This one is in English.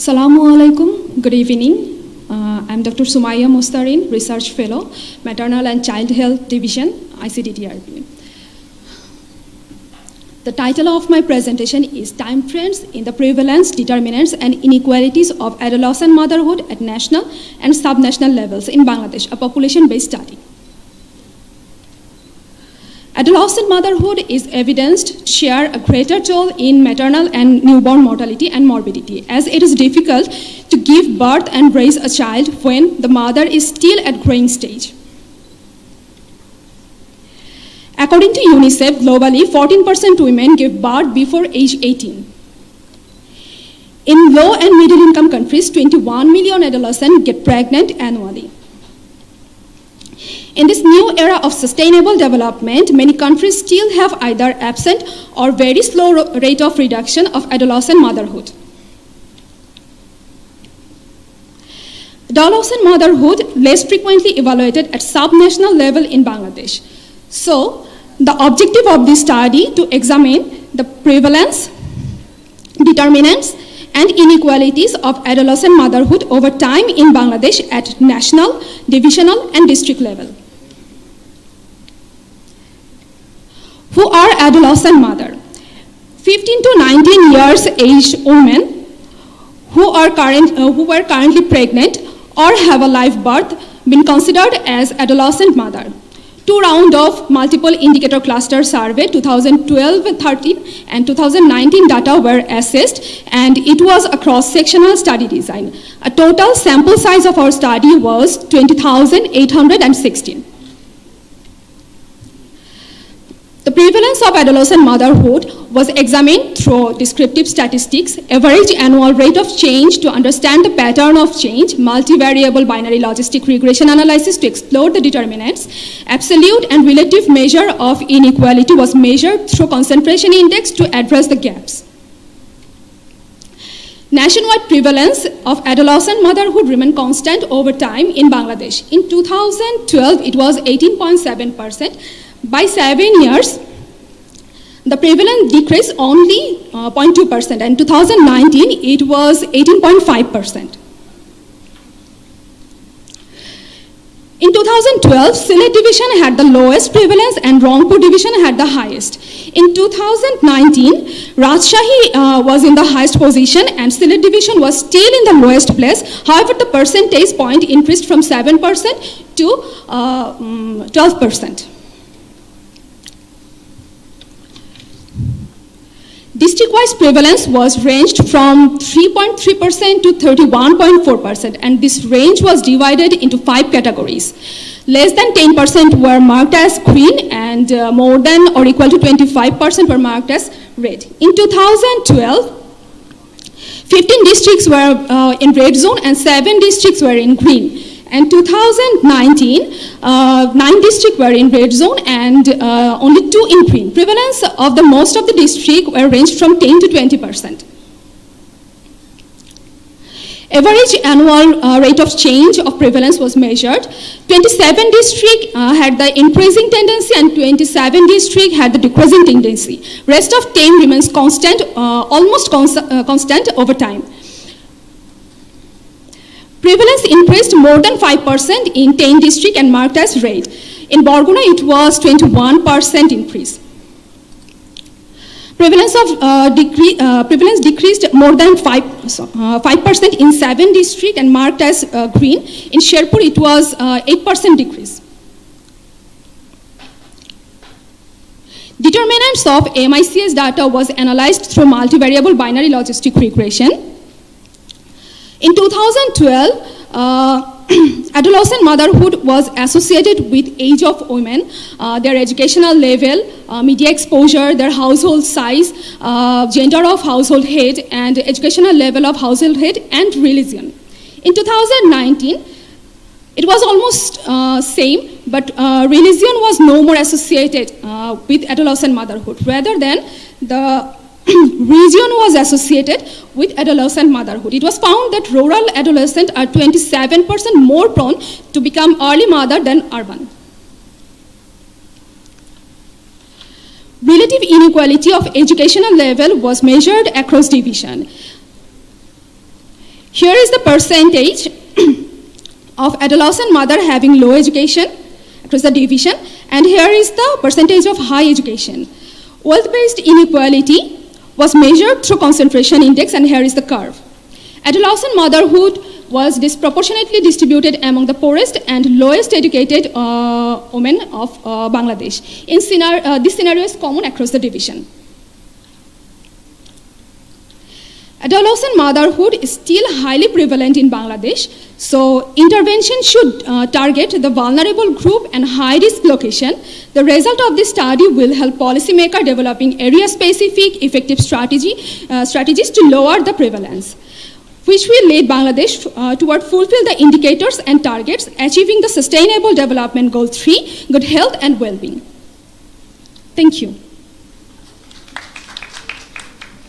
Assalamu alaikum, good evening. I'm Dr. Somaya Mostarin, Research Fellow, Maternal and Child Health Division, icddr. The title of my presentation is Time Trends in the Prevalence, Determinants and Inequalities of Adolescent Motherhood at National and Subnational Levels in Bangladesh, a population-based study. Adolescent motherhood is evidenced to share a greater toll in maternal and newborn mortality and morbidity, as it is difficult to give birth and raise a child when the mother is still at growing stage. According to UNICEF, globally, 14% women give birth before age 18. In low and middle income countries, 21 million adolescents get pregnant annually. In this new era of sustainable development, many countries still have either absent or very slow rate of reduction of adolescent motherhood. Adolescent motherhood less frequently evaluated at subnational level in Bangladesh. So, the objective of this study to examine the prevalence, determinants, and inequalities of adolescent motherhood over time in Bangladesh at national, divisional, and district level. Who are adolescent mother? 15 to 19 years age women who were currently pregnant or have a live birth been considered as adolescent mother. 2 rounds of multiple indicator cluster survey 2012-13 and 2019 data were assessed, and it was a cross-sectional study design. A total sample size of our study was 20,816. The prevalence of adolescent motherhood was examined through descriptive statistics, average annual rate of change to understand the pattern of change, multivariable binary logistic regression analysis to explore the determinants, absolute and relative measure of inequality was measured through concentration index to address the gaps. Nationwide prevalence of adolescent motherhood remained constant over time in Bangladesh. In 2012, it was 18.7%. By 7 years, the prevalence decreased only 0.2%, and in 2019, it was 18.5%. In 2012, Sylhet division had the lowest prevalence and Rangpur division had the highest. In 2019, Rajshahi was in the highest position and Sylhet division was still in the lowest place. However, the percentage point increased from 7% to 12%. District-wise prevalence was ranged from 3.3% to 31.4%, and this range was divided into 5 categories. Less than 10% were marked as green, and more than or equal to 25% were marked as red. In 2012, 15 districts were in red zone and 7 districts were in green. In 2019, 9 districts were in red zone and only 2 in green. Prevalence of the most of the districts were ranged from 10 to 20%. Average annual rate of change of prevalence was measured. 27 districts had the increasing tendency and 27 districts had the decreasing tendency. Rest of 10 remains constant, almost constant over time. Prevalence increased more than 5% in 10 districts and marked as red. In Barguna, it was 21% increase. Prevalence decreased more than 5% in 7 districts and marked as green. In Sherpur, it was 8% decrease. Determinants of MICS data was analyzed through multivariable binary logistic regression. In 2012, adolescent motherhood was associated with age of women, their educational level, media exposure, their household size, gender of household head, and educational level of household head, and religion. In 2019, it was almost same, but religion was no more associated with adolescent motherhood, rather than the region was associated with adolescent motherhood. It was found that rural adolescents are 27% more prone to become early mother than urban. Relative inequality of educational level was measured across division. Here is the percentage of adolescent mother having low education across the division, and here is the percentage of high education. Wealth-based inequality was measured through concentration index, and here is the curve. Adolescent motherhood was disproportionately distributed among the poorest and lowest educated women of Bangladesh. This scenario is common across the division. Adolescent motherhood is still highly prevalent in Bangladesh, so intervention should target the vulnerable group and high-risk location. The result of this study will help policymakers developing area-specific effective strategies to lower the prevalence, which will lead Bangladesh toward fulfill the indicators and targets, achieving the Sustainable Development Goal 3, good health and well-being. Thank you.